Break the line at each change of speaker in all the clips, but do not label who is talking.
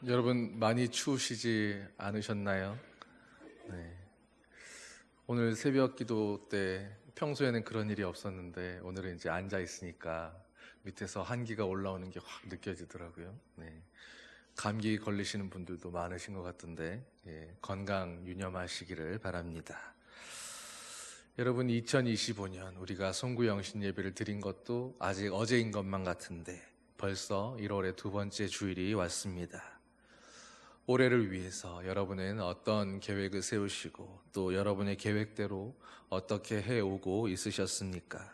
여러분 많이 추우시지 않으셨나요? 네. 오늘 새벽 기도 때 평소에는 그런 일이 없었는데 오늘은 이제 앉아 있으니까 밑에서 한기가 올라오는 게 확 느껴지더라고요. 네. 감기 걸리시는 분들도 많으신 것 같은데 건강 유념하시기를 바랍니다. 여러분 2025년 우리가 송구영신 예배를 드린 것도 아직 어제인 것만 같은데 벌써 1월의 두 번째 주일이 왔습니다. 올해를 위해서 여러분은 어떤 계획을 세우시고 또 여러분의 계획대로 어떻게 해오고 있으셨습니까?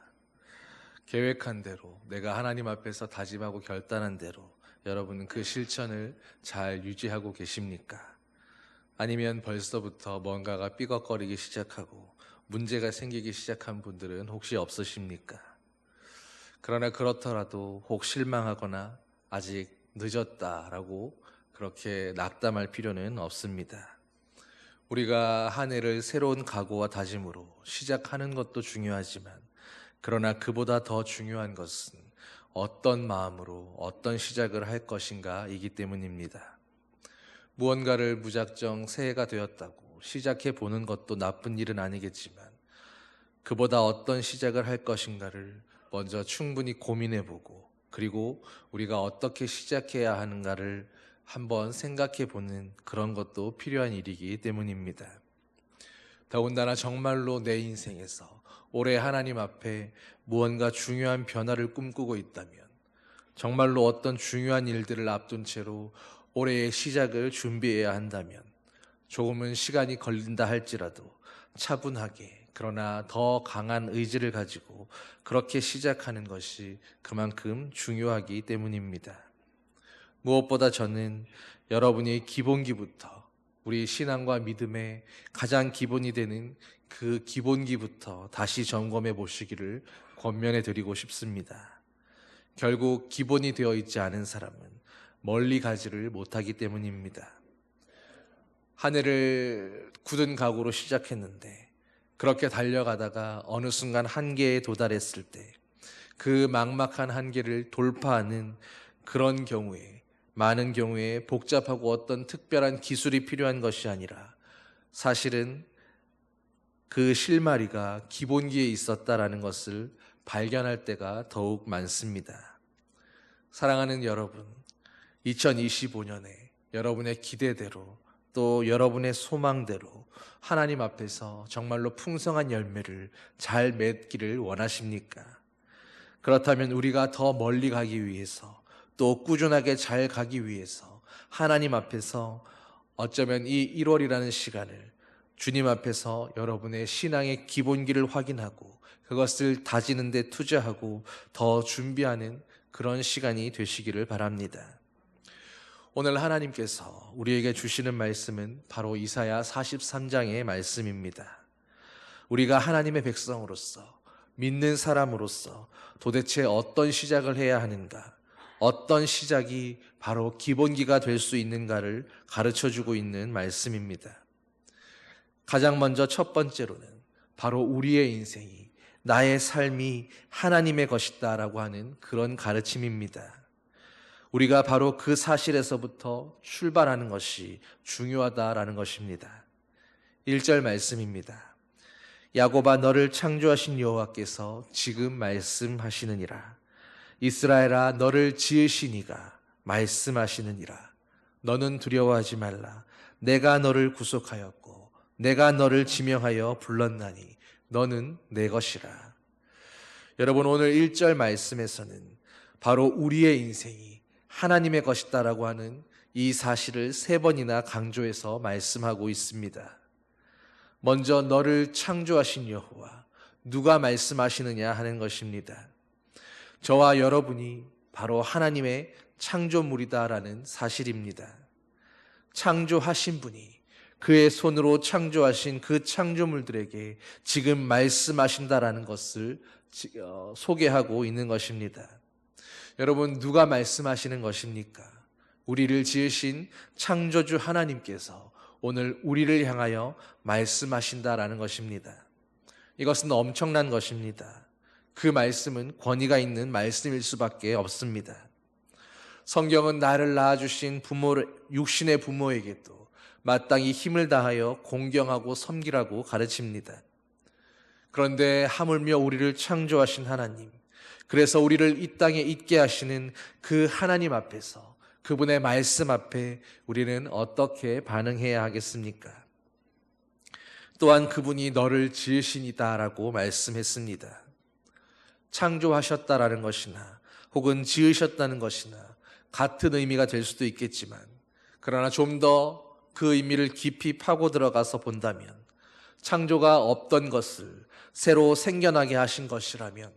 계획한 대로 내가 하나님 앞에서 다짐하고 결단한 대로 여러분은 그 실천을 잘 유지하고 계십니까? 아니면 벌써부터 뭔가가 삐걱거리기 시작하고 문제가 생기기 시작한 분들은 혹시 없으십니까? 그러나 그렇더라도 혹 실망하거나 아직 늦었다라고 그렇게 낙담할 필요는 없습니다. 우리가 한 해를 새로운 각오와 다짐으로 시작하는 것도 중요하지만 그러나 그보다 더 중요한 것은 어떤 마음으로 어떤 시작을 할 것인가이기 때문입니다. 무언가를 무작정 새해가 되었다고 시작해 보는 것도 나쁜 일은 아니겠지만 그보다 어떤 시작을 할 것인가를 먼저 충분히 고민해 보고 그리고 우리가 어떻게 시작해야 하는가를 한번 생각해 보는 그런 것도 필요한 일이기 때문입니다. 더군다나 정말로 내 인생에서 올해 하나님 앞에 무언가 중요한 변화를 꿈꾸고 있다면 정말로 어떤 중요한 일들을 앞둔 채로 올해의 시작을 준비해야 한다면 조금은 시간이 걸린다 할지라도 차분하게 그러나 더 강한 의지를 가지고 그렇게 시작하는 것이 그만큼 중요하기 때문입니다. 무엇보다 저는 여러분이 기본기부터 우리 신앙과 믿음의 가장 기본이 되는 그 기본기부터 다시 점검해 보시기를 권면해 드리고 싶습니다. 결국 기본이 되어 있지 않은 사람은 멀리 가지를 못하기 때문입니다. 한 해를 굳은 각오로 시작했는데 그렇게 달려가다가 어느 순간 한계에 도달했을 때 그 막막한 한계를 돌파하는 그런 경우에 많은 경우에 복잡하고 어떤 특별한 기술이 필요한 것이 아니라 사실은 그 실마리가 기본기에 있었다라는 것을 발견할 때가 더욱 많습니다. 사랑하는 여러분, 2025년에 여러분의 기대대로 또 여러분의 소망대로 하나님 앞에서 정말로 풍성한 열매를 잘 맺기를 원하십니까? 그렇다면 우리가 더 멀리 가기 위해서 또 꾸준하게 잘 가기 위해서 하나님 앞에서 어쩌면 이 1월이라는 시간을 주님 앞에서 여러분의 신앙의 기본기를 확인하고 그것을 다지는 데 투자하고 더 준비하는 그런 시간이 되시기를 바랍니다. 오늘 하나님께서 우리에게 주시는 말씀은 바로 이사야 43장의 말씀입니다. 우리가 하나님의 백성으로서 믿는 사람으로서 도대체 어떤 시작을 해야 하는가, 어떤 시작이 바로 기본기가 될 수 있는가를 가르쳐주고 있는 말씀입니다. 가장 먼저 첫 번째로는 바로 우리의 인생이, 나의 삶이 하나님의 것이다 라고 하는 그런 가르침입니다. 우리가 바로 그 사실에서부터 출발하는 것이 중요하다라는 것입니다. 1절 말씀입니다. 야곱아, 너를 창조하신 여호와께서 지금 말씀하시느니라. 이스라엘아, 너를 지으신 이가 말씀하시느니라. 너는 두려워하지 말라. 내가 너를 구속하였고 내가 너를 지명하여 불렀나니 너는 내 것이라. 여러분, 오늘 1절 말씀에서는 바로 우리의 인생이 하나님의 것이다라고 하는 이 사실을 3번이나 강조해서 말씀하고 있습니다. 먼저 너를 창조하신 여호와, 누가 말씀하시느냐 하는 것입니다. 저와 여러분이 바로 하나님의 창조물이다라는 사실입니다. 창조하신 분이 그의 손으로 창조하신 그 창조물들에게 지금 말씀하신다라는 것을 소개하고 있는 것입니다. 여러분, 누가 말씀하시는 것입니까? 우리를 지으신 창조주 하나님께서 오늘 우리를 향하여 말씀하신다라는 것입니다. 이것은 엄청난 것입니다. 그 말씀은 권위가 있는 말씀일 수밖에 없습니다. 성경은 나를 낳아주신 육신의 부모에게도 마땅히 힘을 다하여 공경하고 섬기라고 가르칩니다. 그런데 하물며 우리를 창조하신 하나님, 그래서 우리를 이 땅에 있게 하시는 그 하나님 앞에서, 그분의 말씀 앞에 우리는 어떻게 반응해야 하겠습니까? 또한 그분이 너를 지으시니다라고 말씀했습니다. 창조하셨다라는 것이나 혹은 지으셨다는 것이나 같은 의미가 될 수도 있겠지만, 그러나 좀 더 그 의미를 깊이 파고 들어가서 본다면, 창조가 없던 것을 새로 생겨나게 하신 것이라면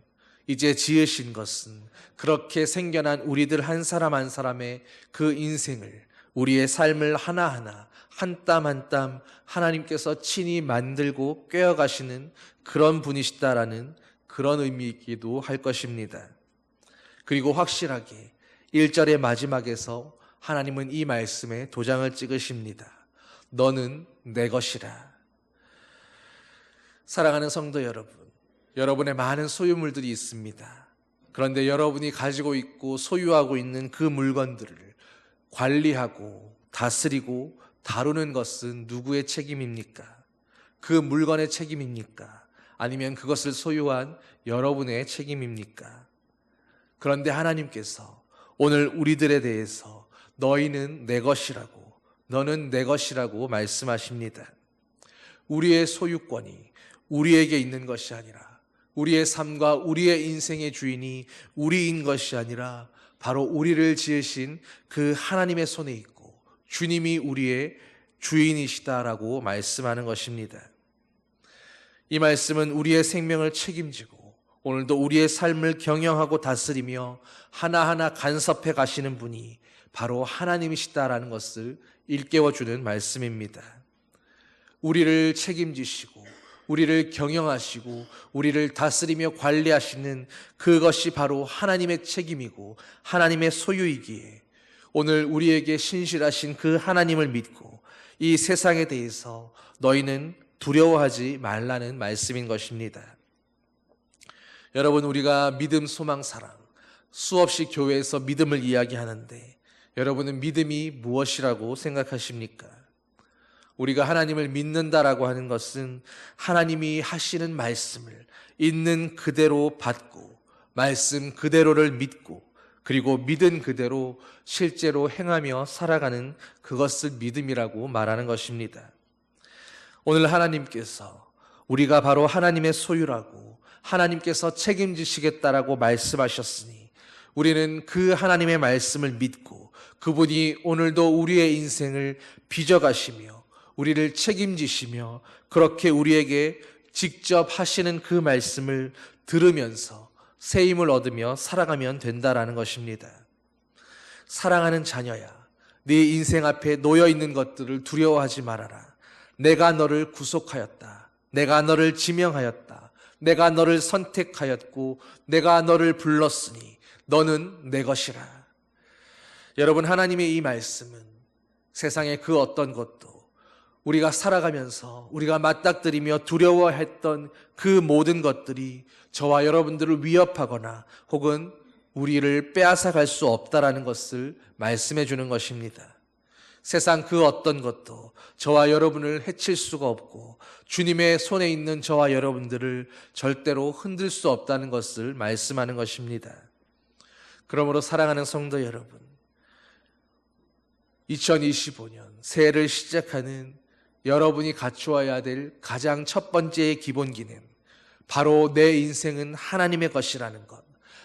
이제 지으신 것은 그렇게 생겨난 우리들 한 사람 한 사람의 그 인생을, 우리의 삶을 하나하나 한 땀 한 땀 하나님께서 친히 만들고 꿰어가시는 그런 분이시다라는 그런 의미이기도 할 것입니다. 그리고 확실하게 1절의 마지막에서 하나님은 이 말씀에 도장을 찍으십니다. 너는 내 것이라. 사랑하는 성도 여러분, 여러분의 많은 소유물들이 있습니다. 그런데 여러분이 가지고 있고 소유하고 있는 그 물건들을 관리하고 다스리고 다루는 것은 누구의 책임입니까? 그 물건의 책임입니까? 아니면 그것을 소유한 여러분의 책임입니까? 그런데 하나님께서 오늘 우리들에 대해서 너희는 내 것이라고, 너는 내 것이라고 말씀하십니다. 우리의 소유권이 우리에게 있는 것이 아니라, 우리의 삶과 우리의 인생의 주인이 우리인 것이 아니라 바로 우리를 지으신 그 하나님의 손에 있고 주님이 우리의 주인이시다라고 말씀하는 것입니다. 이 말씀은 우리의 생명을 책임지고 오늘도 우리의 삶을 경영하고 다스리며 하나하나 간섭해 가시는 분이 바로 하나님이시다라는 것을 일깨워주는 말씀입니다. 우리를 책임지시고 우리를 경영하시고 우리를 다스리며 관리하시는 그것이 바로 하나님의 책임이고 하나님의 소유이기에 오늘 우리에게 신실하신 그 하나님을 믿고 이 세상에 대해서 너희는 두려워하지 말라는 말씀인 것입니다. 여러분, 우리가 믿음, 소망, 사랑 수없이 교회에서 믿음을 이야기하는데 여러분은 믿음이 무엇이라고 생각하십니까? 우리가 하나님을 믿는다라고 하는 것은 하나님이 하시는 말씀을 있는 그대로 받고 말씀 그대로를 믿고 그리고 믿은 그대로 실제로 행하며 살아가는 그것을 믿음이라고 말하는 것입니다. 오늘 하나님께서 우리가 바로 하나님의 소유라고 하나님께서 책임지시겠다라고 말씀하셨으니 우리는 그 하나님의 말씀을 믿고 그분이 오늘도 우리의 인생을 빚어가시며 우리를 책임지시며 그렇게 우리에게 직접 하시는 그 말씀을 들으면서 새 힘을 얻으며 살아가면 된다라는 것입니다. 사랑하는 자녀야, 네 인생 앞에 놓여있는 것들을 두려워하지 말아라. 내가 너를 구속하였다. 내가 너를 지명하였다. 내가 너를 선택하였고 내가 너를 불렀으니 너는 내 것이라. 여러분, 하나님의 이 말씀은 세상의 그 어떤 것도 우리가 살아가면서 우리가 맞닥뜨리며 두려워했던 그 모든 것들이 저와 여러분들을 위협하거나 혹은 우리를 빼앗아갈 수 없다라는 것을 말씀해 주는 것입니다. 세상 그 어떤 것도 저와 여러분을 해칠 수가 없고 주님의 손에 있는 저와 여러분들을 절대로 흔들 수 없다는 것을 말씀하는 것입니다. 그러므로 사랑하는 성도 여러분, 2025년 새해를 시작하는 여러분이 갖추어야 될 가장 첫 번째의 기본기는 바로 내 인생은 하나님의 것이라는 것,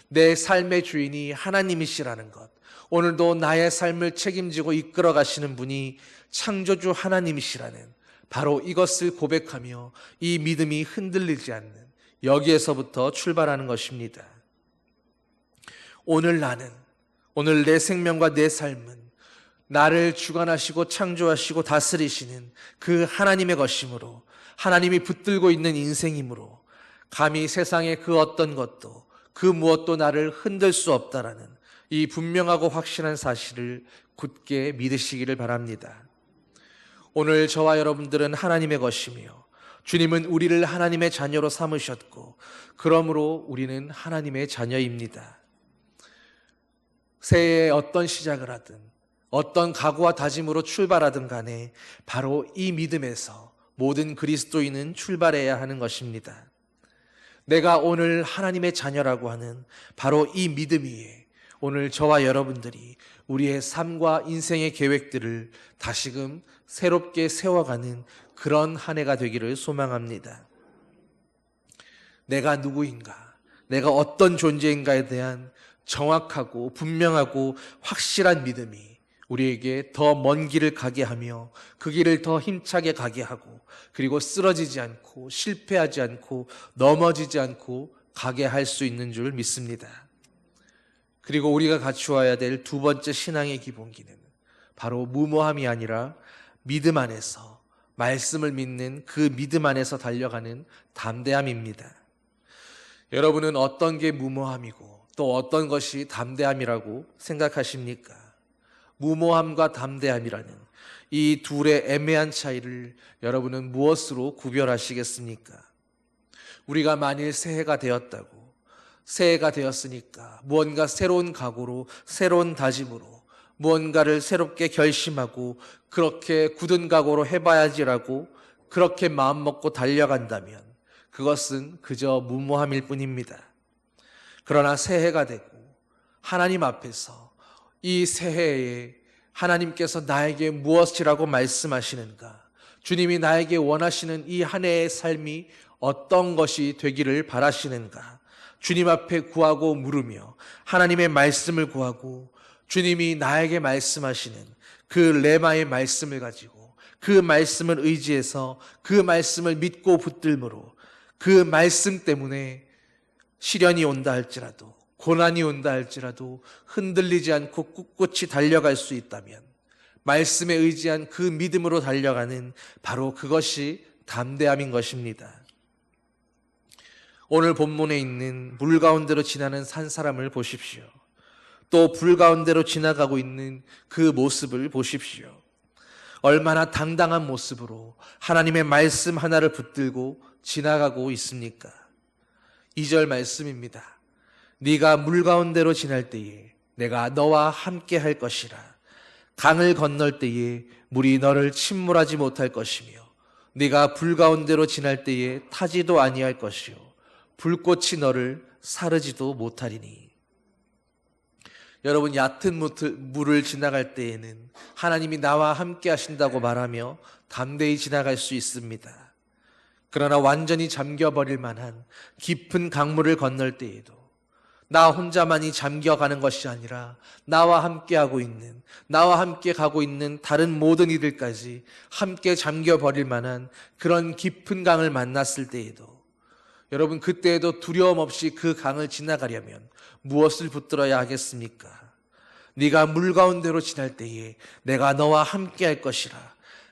내 삶의 주인이 하나님이시라는 것, 오늘도 나의 삶을 책임지고 이끌어 가시는 분이 창조주 하나님이시라는 바로 이것을 고백하며 이 믿음이 흔들리지 않는 여기에서부터 출발하는 것입니다. 오늘 나는, 오늘 내 생명과 내 삶은 나를 주관하시고 창조하시고 다스리시는 그 하나님의 것이므로 하나님이 붙들고 있는 인생이므로 감히 세상의 그 어떤 것도 그 무엇도 나를 흔들 수 없다라는 이 분명하고 확실한 사실을 굳게 믿으시기를 바랍니다. 오늘 저와 여러분들은 하나님의 것이며 주님은 우리를 하나님의 자녀로 삼으셨고 그러므로 우리는 하나님의 자녀입니다. 새해에 어떤 시작을 하든 어떤 각오와 다짐으로 출발하든 간에 바로 이 믿음에서 모든 그리스도인은 출발해야 하는 것입니다. 내가 오늘 하나님의 자녀라고 하는 바로 이 믿음 위에 오늘 저와 여러분들이 우리의 삶과 인생의 계획들을 다시금 새롭게 세워가는 그런 한 해가 되기를 소망합니다. 내가 누구인가, 내가 어떤 존재인가에 대한 정확하고 분명하고 확실한 믿음이 우리에게 더 먼 길을 가게 하며 그 길을 더 힘차게 가게 하고 그리고 쓰러지지 않고 실패하지 않고 넘어지지 않고 가게 할 수 있는 줄 믿습니다. 그리고 우리가 갖추어야 될 두 번째 신앙의 기본기는 바로 무모함이 아니라 믿음 안에서, 말씀을 믿는 그 믿음 안에서 달려가는 담대함입니다. 여러분은 어떤 게 무모함이고 또 어떤 것이 담대함이라고 생각하십니까? 무모함과 담대함이라는 이 둘의 애매한 차이를 여러분은 무엇으로 구별하시겠습니까? 우리가 만일 새해가 되었다고, 새해가 되었으니까 무언가 새로운 각오로, 새로운 다짐으로 무언가를 새롭게 결심하고 그렇게 굳은 각오로 해봐야지라고 그렇게 마음먹고 달려간다면 그것은 그저 무모함일 뿐입니다. 그러나 새해가 되고 하나님 앞에서 이 새해에 하나님께서 나에게 무엇이라고 말씀하시는가, 주님이 나에게 원하시는 이 한 해의 삶이 어떤 것이 되기를 바라시는가, 주님 앞에 구하고 물으며 하나님의 말씀을 구하고 주님이 나에게 말씀하시는 그 레마의 말씀을 가지고 그 말씀을 의지해서 그 말씀을 믿고 붙들므로 그 말씀 때문에 시련이 온다 할지라도 고난이 온다 할지라도 흔들리지 않고 꿋꿋이 달려갈 수 있다면 말씀에 의지한 그 믿음으로 달려가는 바로 그것이 담대함인 것입니다. 오늘 본문에 있는 물 가운데로 지나는 산 사람을 보십시오. 또 불 가운데로 지나가고 있는 그 모습을 보십시오. 얼마나 당당한 모습으로 하나님의 말씀 하나를 붙들고 지나가고 있습니까? 2절 말씀입니다. 네가 물 가운데로 지날 때에 내가 너와 함께 할 것이라. 강을 건널 때에 물이 너를 침몰하지 못할 것이며 네가 불 가운데로 지날 때에 타지도 아니할 것이요 불꽃이 너를 사르지도 못하리니. 여러분, 얕은 물을 지나갈 때에는 하나님이 나와 함께 하신다고 말하며 담대히 지나갈 수 있습니다. 그러나 완전히 잠겨버릴 만한 깊은 강물을 건널 때에도 나 혼자만이 잠겨가는 것이 아니라 나와 함께하고 있는, 나와 함께 가고 있는 다른 모든 이들까지 함께 잠겨버릴 만한 그런 깊은 강을 만났을 때에도 여러분, 그때에도 두려움 없이 그 강을 지나가려면 무엇을 붙들어야 하겠습니까? 네가 물 가운데로 지날 때에 내가 너와 함께 할 것이라.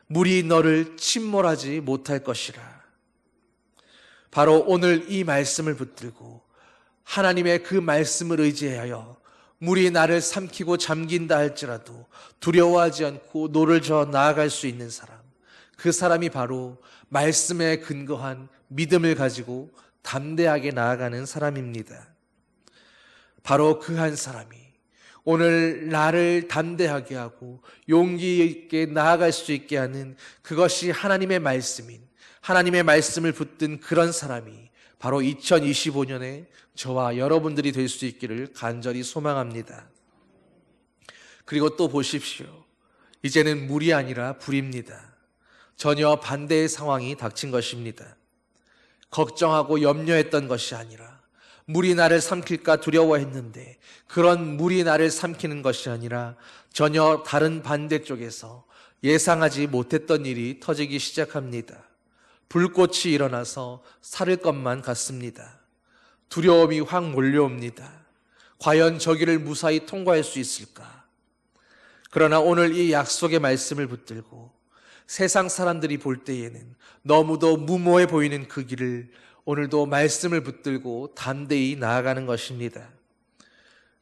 물이 너를 침몰하지 못할 것이라. 바로 오늘 이 말씀을 붙들고 하나님의 그 말씀을 의지하여 물이 나를 삼키고 잠긴다 할지라도 두려워하지 않고 노를 저어 나아갈 수 있는 사람, 그 사람이 바로 말씀에 근거한 믿음을 가지고 담대하게 나아가는 사람입니다. 바로 그 한 사람이 오늘 나를 담대하게 하고 용기 있게 나아갈 수 있게 하는 그것이 하나님의 말씀인, 하나님의 말씀을 붙든 그런 사람이 바로 2025년에 저와 여러분들이 될 수 있기를 간절히 소망합니다. 그리고 또 보십시오. 이제는 물이 아니라 불입니다. 전혀 반대의 상황이 닥친 것입니다. 걱정하고 염려했던 것이 아니라 물이 나를 삼킬까 두려워했는데 그런 물이 나를 삼키는 것이 아니라 전혀 다른 반대쪽에서 예상하지 못했던 일이 터지기 시작합니다. 불꽃이 일어나서 사를 것만 같습니다. 두려움이 확 몰려옵니다. 과연 저 길을 무사히 통과할 수 있을까? 그러나 오늘 이 약속의 말씀을 붙들고 세상 사람들이 볼 때에는 너무도 무모해 보이는 그 길을 오늘도 말씀을 붙들고 담대히 나아가는 것입니다.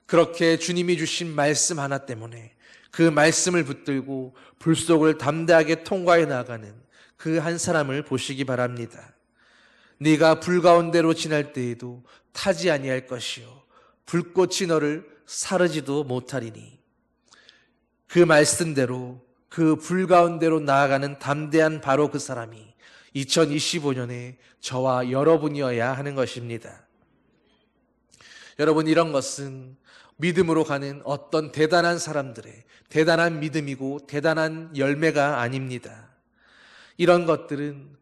그렇게 주님이 주신 말씀 하나 때문에 그 말씀을 붙들고 불 속을 담대하게 통과해 나가는 그 한 사람을 보시기 바랍니다. 네가 불 가운데로 지날 때에도 타지 아니할 것이요 불꽃이 너를 사르지도 못하리니. 그 말씀대로 그 불 가운데로 나아가는 담대한 바로 그 사람이 2025년에 저와 여러분이어야 하는 것입니다. 여러분, 이런 것은 믿음으로 가는 어떤 대단한 사람들의 대단한 믿음이고 대단한 열매가 아닙니다. 이런 것들은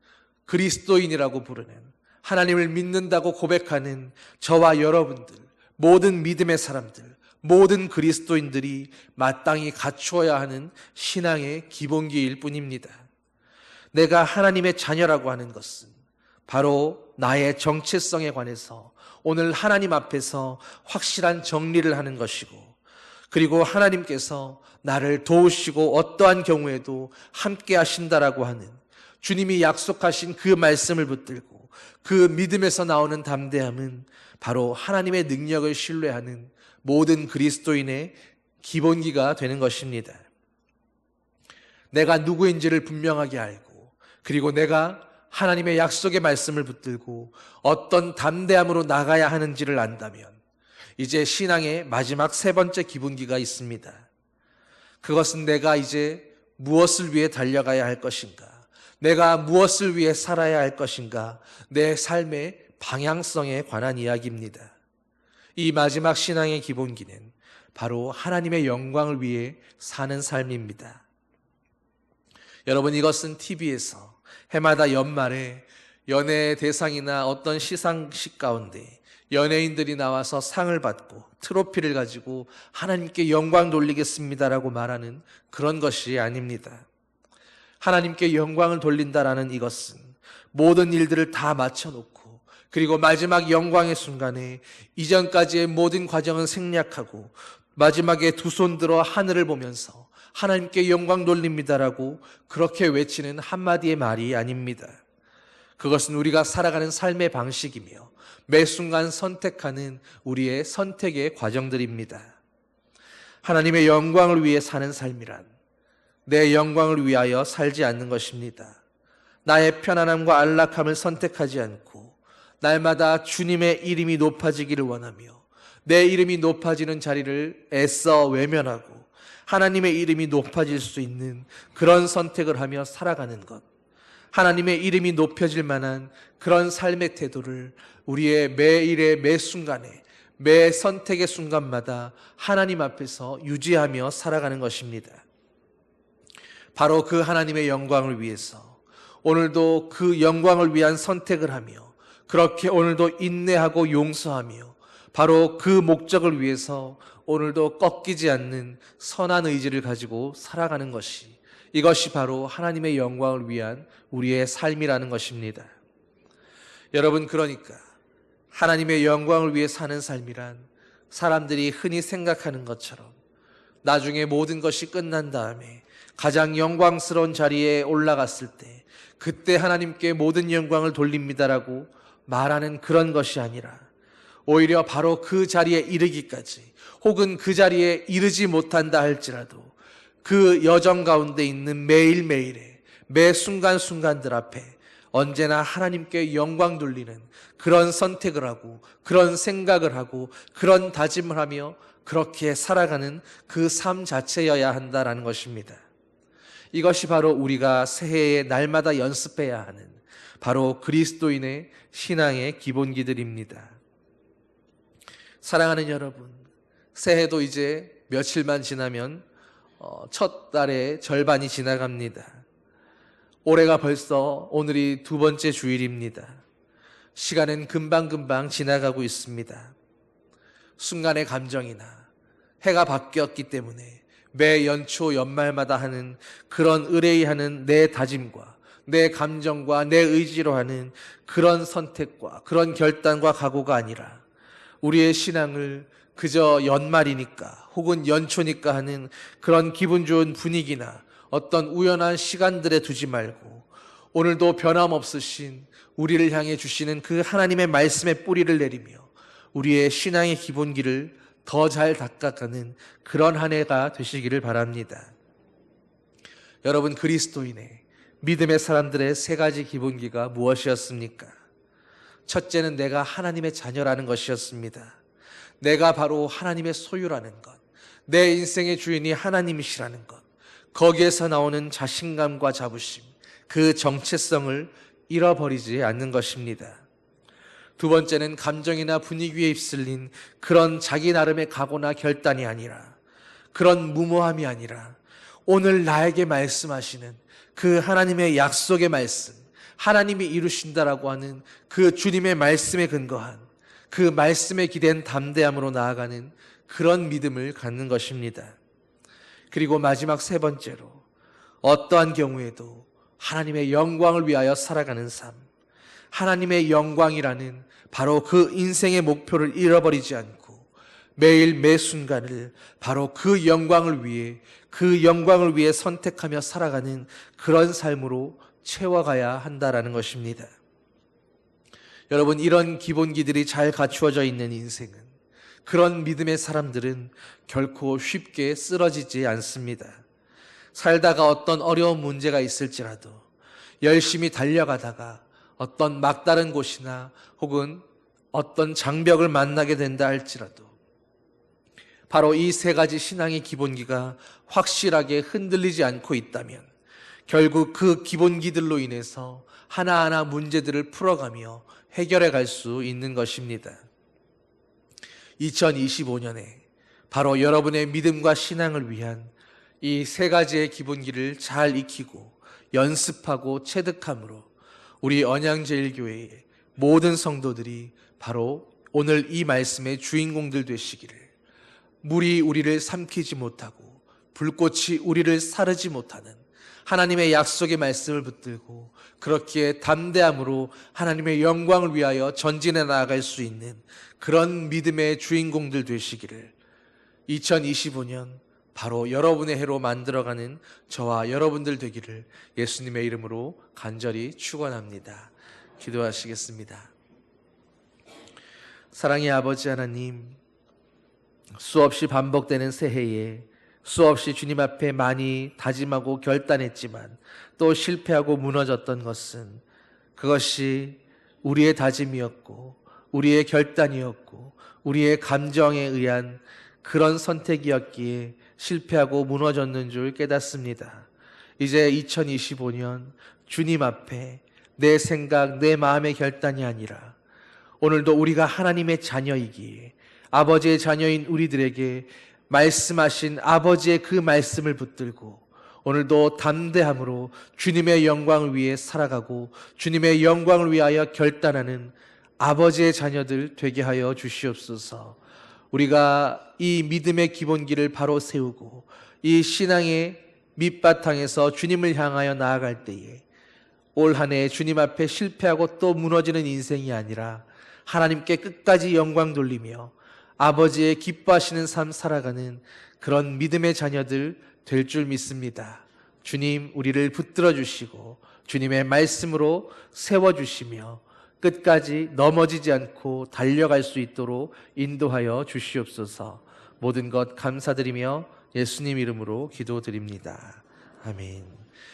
그리스도인이라고 부르는, 하나님을 믿는다고 고백하는 저와 여러분들, 모든 믿음의 사람들, 모든 그리스도인들이 마땅히 갖추어야 하는 신앙의 기본기일 뿐입니다. 내가 하나님의 자녀라고 하는 것은 바로 나의 정체성에 관해서 오늘 하나님 앞에서 확실한 정리를 하는 것이고, 그리고 하나님께서 나를 도우시고 어떠한 경우에도 함께 하신다라고 하는 주님이 약속하신 그 말씀을 붙들고 그 믿음에서 나오는 담대함은 바로 하나님의 능력을 신뢰하는 모든 그리스도인의 기본기가 되는 것입니다. 내가 누구인지를 분명하게 알고, 그리고 내가 하나님의 약속의 말씀을 붙들고 어떤 담대함으로 나가야 하는지를 안다면 이제 신앙의 마지막 세 번째 기본기가 있습니다. 그것은 내가 이제 무엇을 위해 달려가야 할 것인가, 내가 무엇을 위해 살아야 할 것인가, 내 삶의 방향성에 관한 이야기입니다. 이 마지막 신앙의 기본기는 바로 하나님의 영광을 위해 사는 삶입니다. 여러분, 이것은 TV에서 해마다 연말에 연예 대상이나 어떤 시상식 가운데 연예인들이 나와서 상을 받고 트로피를 가지고 하나님께 영광 돌리겠습니다라고 말하는 그런 것이 아닙니다. 하나님께 영광을 돌린다라는 이것은 모든 일들을 다 맞춰놓고, 그리고 마지막 영광의 순간에 이전까지의 모든 과정은 생략하고 마지막에 두 손 들어 하늘을 보면서 하나님께 영광 돌립니다라고 그렇게 외치는 한마디의 말이 아닙니다. 그것은 우리가 살아가는 삶의 방식이며 매 순간 선택하는 우리의 선택의 과정들입니다. 하나님의 영광을 위해 사는 삶이란 내 영광을 위하여 살지 않는 것입니다. 나의 편안함과 안락함을 선택하지 않고 날마다 주님의 이름이 높아지기를 원하며 내 이름이 높아지는 자리를 애써 외면하고 하나님의 이름이 높아질 수 있는 그런 선택을 하며 살아가는 것, 하나님의 이름이 높여질 만한 그런 삶의 태도를 우리의 매일의 매 순간에, 매 선택의 순간마다 하나님 앞에서 유지하며 살아가는 것입니다. 바로 그 하나님의 영광을 위해서 오늘도 그 영광을 위한 선택을 하며, 그렇게 오늘도 인내하고 용서하며 바로 그 목적을 위해서 오늘도 꺾이지 않는 선한 의지를 가지고 살아가는 것이, 이것이 바로 하나님의 영광을 위한 우리의 삶이라는 것입니다. 여러분, 그러니까 하나님의 영광을 위해 사는 삶이란 사람들이 흔히 생각하는 것처럼 나중에 모든 것이 끝난 다음에 가장 영광스러운 자리에 올라갔을 때 그때 하나님께 모든 영광을 돌립니다라고 말하는 그런 것이 아니라, 오히려 바로 그 자리에 이르기까지, 혹은 그 자리에 이르지 못한다 할지라도 그 여정 가운데 있는 매일매일의 매 순간순간들 앞에 언제나 하나님께 영광 돌리는 그런 선택을 하고 그런 생각을 하고 그런 다짐을 하며 그렇게 살아가는 그 삶 자체여야 한다라는 것입니다. 이것이 바로 우리가 새해에 날마다 연습해야 하는 바로 그리스도인의 신앙의 기본기들입니다. 사랑하는 여러분, 새해도 이제 며칠만 지나면 첫 달의 절반이 지나갑니다. 올해가 벌써 오늘이 두 번째 주일입니다. 시간은 금방금방 지나가고 있습니다. 순간의 감정이나 해가 바뀌었기 때문에 매 연초 연말마다 하는 그런 의뢰하는 내 다짐과 내 감정과 내 의지로 하는 그런 선택과 그런 결단과 각오가 아니라 우리의 신앙을 그저 연말이니까 혹은 연초니까 하는 그런 기분 좋은 분위기나 어떤 우연한 시간들에 두지 말고 오늘도 변함없으신 우리를 향해 주시는 그 하나님의 말씀의 뿌리를 내리며 우리의 신앙의 기본기를 더 잘 닦아가는 그런 한 해가 되시기를 바랍니다. 여러분, 그리스도인의 믿음의 사람들의 세 가지 기본기가 무엇이었습니까? 첫째는 내가 하나님의 자녀라는 것이었습니다. 내가 바로 하나님의 소유라는 것, 내 인생의 주인이 하나님이시라는 것, 거기에서 나오는 자신감과 자부심, 그 정체성을 잃어버리지 않는 것입니다. 두 번째는 감정이나 분위기에 휩쓸린 그런 자기 나름의 각오나 결단이 아니라, 그런 무모함이 아니라 오늘 나에게 말씀하시는 그 하나님의 약속의 말씀, 하나님이 이루신다라고 하는 그 주님의 말씀에 근거한, 그 말씀에 기댄 담대함으로 나아가는 그런 믿음을 갖는 것입니다. 그리고 마지막 세 번째로, 어떠한 경우에도 하나님의 영광을 위하여 살아가는 삶, 하나님의 영광이라는 바로 그 인생의 목표를 잃어버리지 않고 매일 매 순간을 바로 그 영광을 위해 선택하며 살아가는 그런 삶으로 채워가야 한다라는 것입니다. 여러분, 이런 기본기들이 잘 갖추어져 있는 인생은, 그런 믿음의 사람들은 결코 쉽게 쓰러지지 않습니다. 살다가 어떤 어려운 문제가 있을지라도 열심히 달려가다가 어떤 막다른 곳이나 혹은 어떤 장벽을 만나게 된다 할지라도 바로 이 세 가지 신앙의 기본기가 확실하게 흔들리지 않고 있다면 결국 그 기본기들로 인해서 하나하나 문제들을 풀어가며 해결해 갈 수 있는 것입니다. 2025년에 바로 여러분의 믿음과 신앙을 위한 이 세 가지의 기본기를 잘 익히고 연습하고 체득함으로 우리 언양제일교회의 모든 성도들이 바로 오늘 이 말씀의 주인공들 되시기를, 물이 우리를 삼키지 못하고 불꽃이 우리를 사르지 못하는 하나님의 약속의 말씀을 붙들고 그렇기에 담대함으로 하나님의 영광을 위하여 전진해 나아갈 수 있는 그런 믿음의 주인공들 되시기를 2025년 바로 여러분의 해로 만들어가는 저와 여러분들 되기를 예수님의 이름으로 간절히 축원합니다. 기도하시겠습니다. 사랑의 아버지 하나님, 수없이 반복되는 새해에 수없이 주님 앞에 많이 다짐하고 결단했지만 또 실패하고 무너졌던 것은 그것이 우리의 다짐이었고 우리의 결단이었고 우리의 감정에 의한 그런 선택이었기에 실패하고 무너졌는 줄 깨닫습니다. 이제 2025년 주님 앞에 내 생각, 내 마음의 결단이 아니라 오늘도 우리가 하나님의 자녀이기에 아버지의 자녀인 우리들에게 말씀하신 아버지의 그 말씀을 붙들고 오늘도 담대함으로 주님의 영광을 위해 살아가고 주님의 영광을 위하여 결단하는 아버지의 자녀들 되게 하여 주시옵소서. 우리가 이 믿음의 기본기를 바로 세우고 이 신앙의 밑바탕에서 주님을 향하여 나아갈 때에 올 한 해 주님 앞에 실패하고 또 무너지는 인생이 아니라 하나님께 끝까지 영광 돌리며 아버지의 기뻐하시는 삶 살아가는 그런 믿음의 자녀들 될 줄 믿습니다. 주님, 우리를 붙들어 주시고 주님의 말씀으로 세워주시며 끝까지 넘어지지 않고 달려갈 수 있도록 인도하여 주시옵소서. 모든 것 감사드리며 예수님 이름으로 기도드립니다. 아멘.